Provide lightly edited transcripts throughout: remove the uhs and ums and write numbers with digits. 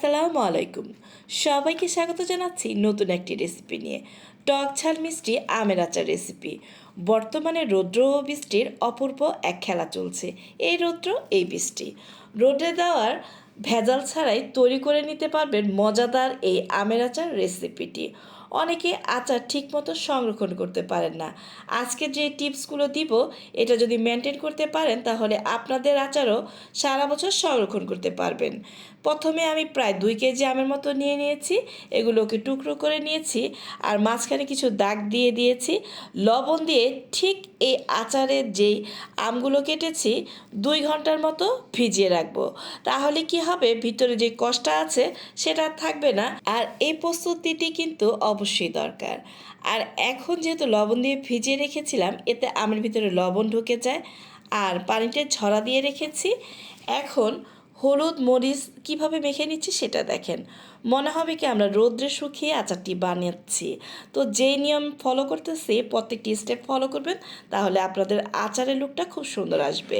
আসসালামু আলাইকুম। সবাইকে স্বাগত জানাচ্ছি নতুন একটি রেসিপি নিয়ে। টক ঝাল মিষ্টি আমের আচার রেসিপি। বর্তমানে রৌদ্র ও বৃষ্টির অপূর্ব এক খেলা চলছে। এই রৌদ্র, এই বৃষ্টি। রোদে দেওয়ার ভেজাল ছাড়াই তৈরি করে নিতে পারবেন মজাদার এই আমের আচার রেসিপিটি। অনেকে আচার ঠিকমতো সংরক্ষণ করতে পারেন না। আজকে যে টিপসগুলো দিব, এটা যদি মেনটেন করতে পারেন তাহলে আপনাদের আচারও সারা বছর সংরক্ষণ করতে পারবেন। প্রথমে আমি প্রায় 2 কেজি আমের মতো নিয়ে নিয়েছি। এগুলোকে টুকরো করে নিয়েছি আর মাঝখানে কিছু দাগ দিয়ে দিয়েছি। লবণ দিয়ে ঠিক এই আচারের যেই আমগুলো কেটেছি 2 ঘন্টার মতো ভিজিয়ে রাখবো। তাহলে কি হবে, ভিতরে যে কষটা আছে সেটা থাকবে না। আর এই প্রস্তুতিটি কিন্তু অবশ্যই দরকার। আর এখন যেহেতু লবণ দিয়ে ভিজিয়ে রেখেছিলাম, এতে আমের ভিতরে লবণ ঢুকে যায়। আর পানিতে ঝরা দিয়ে রেখেছি। এখন হলুদ মরিচ কিভাবে মেখে নিচ্ছি সেটা দেখেন। মনে হবে কি আমরা রোদ্রে শুকিয়ে আচারটি বানাচ্ছি। তো যেই নিয়ম ফলো করতেছি প্রত্যেকটি স্টেপ ফলো করবেন, তাহলে আপনাদের আচারের লুকটা খুব সুন্দর আসবে।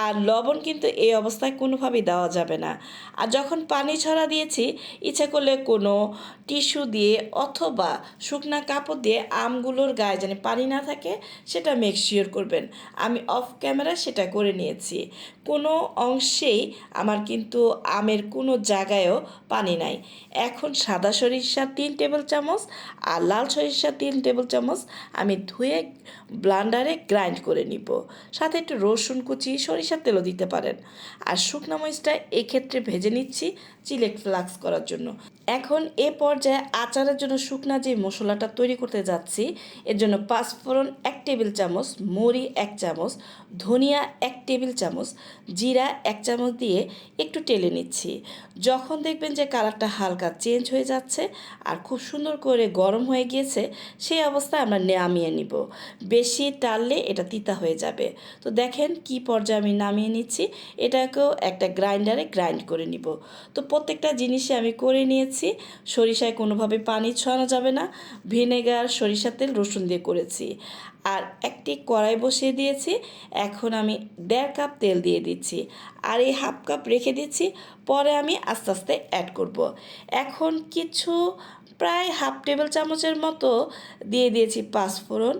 আর লবণ কিন্তু এই অবস্থায় কোনোভাবেই দেওয়া যাবে না। আর যখন পানি ছড়া দিয়েছি, ইচ্ছা করলে কোনো টিস্যু দিয়ে অথবা শুকনা কাপড় দিয়ে আমগুলোর গায়ে যেন পানি না থাকে সেটা মেক শিওর করবেন। আমি অফ ক্যামেরা সেটা করে নিয়েছি। কোনো অংশেই আমার কিন্তু আমের কোনো জায়গায়ও পানি নাই। এখন সাদা সরিষা 3 টেবিল চামচ আর লাল সরিষা 3 টেবিল চামচ আমি ধুয়ে ব্লান্ডারে গ্রাইন্ড করে নিব। সাথে একটু রসুন কুচি, সরিষার তেলও দিতে পারেন। আর শুকনো মরিচটা এক্ষেত্রে ভেজে নিচ্ছি চিলি ফ্লেক্স করার জন্য। এখন এ পর্যায়ে আচারের জন্য শুকনা যে মশলাটা তৈরি করতে যাচ্ছি, এর জন্য পাঁচফোড়ন 1 টেবিল চামচ, মৌরি 1 চামচ, ধনিয়া 1 টেবিল চামচ, জিরা 1 চামচ দিয়ে একটু টেলে নিচ্ছি। যখন দেখবেন যে কালারটা হালকা চেঞ্জ হয়ে যাচ্ছে আর খুব সুন্দর করে গরম হয়ে গিয়েছে, সেই অবস্থায় আমরা নামিয়ে নিব। বেশি টাললে এটা তিতা হয়ে যাবে। তো দেখেন কি পর্যায়ে আমি নামিয়ে নিচ্ছি। এটাকেও একটা গ্রাইন্ডারে গ্রাইন্ড করে নিব। তো প্রত্যেকটা জিনিসই আমি করে নিয়েছি। সরিষায় কোনোভাবে পানি ছড়ানো যাবে না। ভিনেগার, সরিষার তেল, রসুন দিয়ে করেছি। আর একটি কড়াই বসিয়ে দিয়েছি। এখন আমি 1.5 কাপ তেল দিয়ে দিচ্ছি। আর এই 1/2 কাপ রেখে দিচ্ছি, পরে আমি আস্তে আস্তে অ্যাড করব। এখন কিছু প্রায় 1/2 টেবিল চামচের মতো দিয়ে দিয়েছি পাঁচফোড়ন,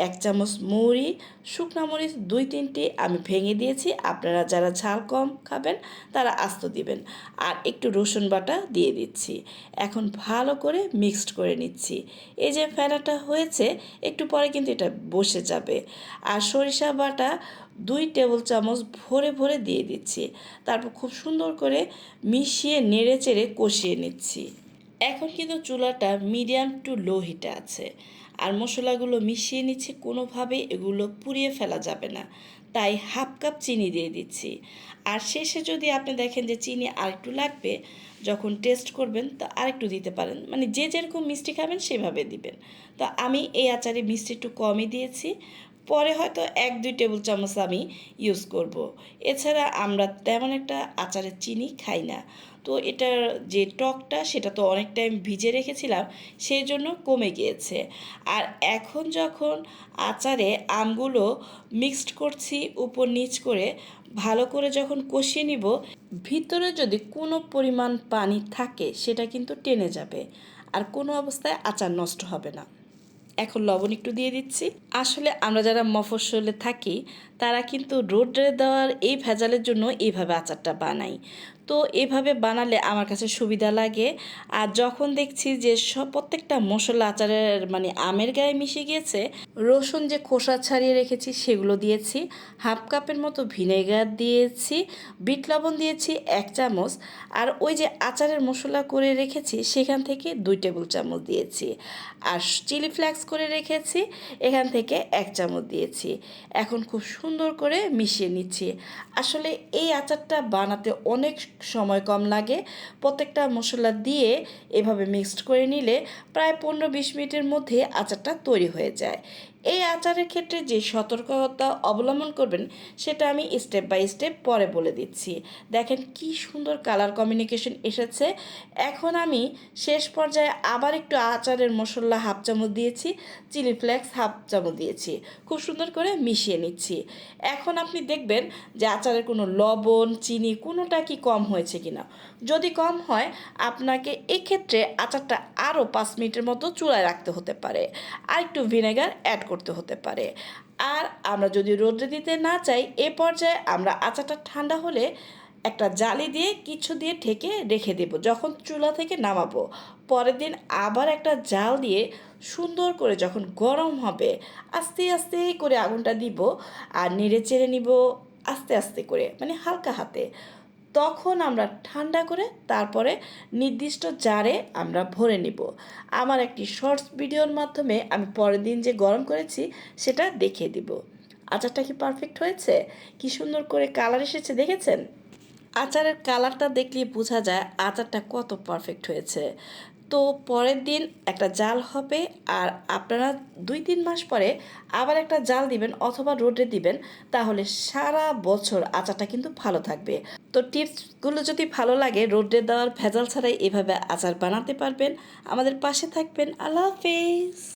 1 চামচ মৌরি, শুকনো মরিচ 2-3টি আমি ভেঙে দিয়েছি। আপনারা যারা ঝাল কম খাবেন তারা আস্ত দিবেন। আর একটু রসুন বাটা দিয়ে দিচ্ছি। এখন ভালো করে মিক্সড করে নিচ্ছি। এই যে ফেনাটা হয়েছে, একটু পরে কিন্তু এটা বসে যাবে। আর সরিষা বাটা 2 টেবিল চামচ ভরে ভরে দিয়ে দিচ্ছি। তারপর খুব সুন্দর করে মিশিয়ে নেড়ে চেড়ে কষিয়ে নিচ্ছি। এখন কিন্তু চুলাটা মিডিয়াম টু লো হিটে আছে। আর মশলাগুলো মিশিয়ে নিচ্ছি, কোনোভাবেই এগুলো পুড়িয়ে ফেলা যাবে না। তাই 1/2 কাপ চিনি দিয়ে দিচ্ছি। আর শেষে যদি আপনি দেখেন যে চিনি আরেকটু লাগবে, যখন টেস্ট করবেন তো আরেকটু দিতে পারেন। মানে যে যেরকম মিষ্টি খাবেন সেভাবে দিবেন। তো আমি এই আচারে মিষ্টি একটু কমই দিয়েছি। পরে হয়তো 1-2 টেবিল চামচ আমি ইউজ করব। এছাড়া আমরা তেমন একটা আচারে চিনি খাই না। তো এটার যে টকটা সেটা তো অনেক টাইম ভিজে রেখেছিলাম, সেই জন্য কমে গিয়েছে। আর এখন যখন আচারে আমগুলো মিক্সড করছি উপর নিচ করে, ভালো করে যখন কষিয়ে নিব, ভিতরে যদি কোনো পরিমাণ পানি থাকে সেটা কিন্তু টেনে যাবে। আর কোনো অবস্থায় আচার নষ্ট হবে না। এখন লবণ একটু দিয়ে দিচ্ছি। আসলে আমরা যারা মফস্বলে থাকি তারা কিন্তু রোদ্রে দেওয়ার এই ভেজালের জন্য এইভাবে আচারটা বানাই। তো এভাবে বানালে আমার কাছে সুবিধা লাগে। আর যখন দেখছি যে প্রত্যেকটা মশলা আচারের মানে আমের গায়ে মিশে গিয়েছে, রসুন যে খোসা ছাড়িয়ে রেখেছি সেগুলো দিয়েছি, 1/2 কাপের মতো ভিনেগার দিয়েছি, বিট লবণ দিয়েছি 1 চামচ, আর ওই যে আচারের মশলা করে রেখেছি সেখান থেকে 2 টেবিল চামচ দিয়েছি। আর চিলি ফ্লেক্স করে রেখেছি, এখান থেকে 1 চামচ দিয়েছি। এখন খুব সুন্দর করে মিশিয়ে নিচ্ছি। আসলে এই আচারটা বানাতে অনেক সময় কম লাগে। প্রত্যেকটা মশলা দিয়ে এভাবে মিক্সড করে নিলে প্রায় 15-20 মিনিটের মধ্যে আচারটা তৈরি হয়ে যায়। এই আচারের ক্ষেত্রে যে সতর্কতা অবলম্বন করবেন সেটা আমি স্টেপ বাই স্টেপ পরে বলে দিচ্ছি। দেখেন কি সুন্দর কালার কমিউনিকেশন এসেছে। এখন আমি শেষ পর্যায়ে আবার একটু আচারের মশলা হাফ চামচ দিয়েছি, চিলি ফ্লেক্স হাফ চামচ দিয়েছি, খুব সুন্দর করে মিশিয়ে নিচ্ছি। এখন আপনি দেখবেন যে আচারের কোনো লবণ চিনি কোনোটা কি কম হয়েছে কিনা। যদি কম হয় আপনাকে এক্ষেত্রে আচারটা আরও 5 মিনিটের মতো চুলায় রাখতে হতে পারে, আর একটু ভিনেগার অ্যাড করতে হতে পারে। আর আমরা যদি রোদে দিতে না চাই, এ পর্যায়ে আমরা আচারটা ঠান্ডা হলে একটা জালি দিয়ে কিছু দিয়ে ঢেকে রেখে দেব। যখন চুলা থেকে নামাবো পরের দিন আবার একটা জাল দিয়ে সুন্দর করে যখন গরম হবে আস্তে আস্তে করে আগুনটা দিব, আর নেড়ে চেড়ে নিব আস্তে আস্তে করে, মানে হালকা হাতে। তখন আমরা ঠান্ডা করে তারপরে নির্দিষ্ট জারে আমরা ভরে নিব। আমার একটি শর্টস ভিডিওর মাধ্যমে আমি পরের দিন যে গরম করেছি সেটা দেখিয়ে দিব। আচারটা কি পারফেক্ট হয়েছে? কি সুন্দর করে কালার এসেছে দেখেছেন? আচারের কালারটা দেখলে বোঝা যায় আচারটা কত পারফেক্ট হয়েছে। তো পরের দিন একটা জাল হবে, আর আপনারা 2-3 মাস পরে আবার একটা জাল দিবেন অথবা রোদে দিবেন, তাহলে সারা বছর আচারটা কিন্তু ভালো থাকবে। তো টিপসগুলো যদি ভালো লাগে রোদে দেওয়ার ভেজাল ছাড়াই এভাবে আচার বানাতে পারবেন। আমাদের পাশে থাকবেন। আল্লাহ হাফেজ।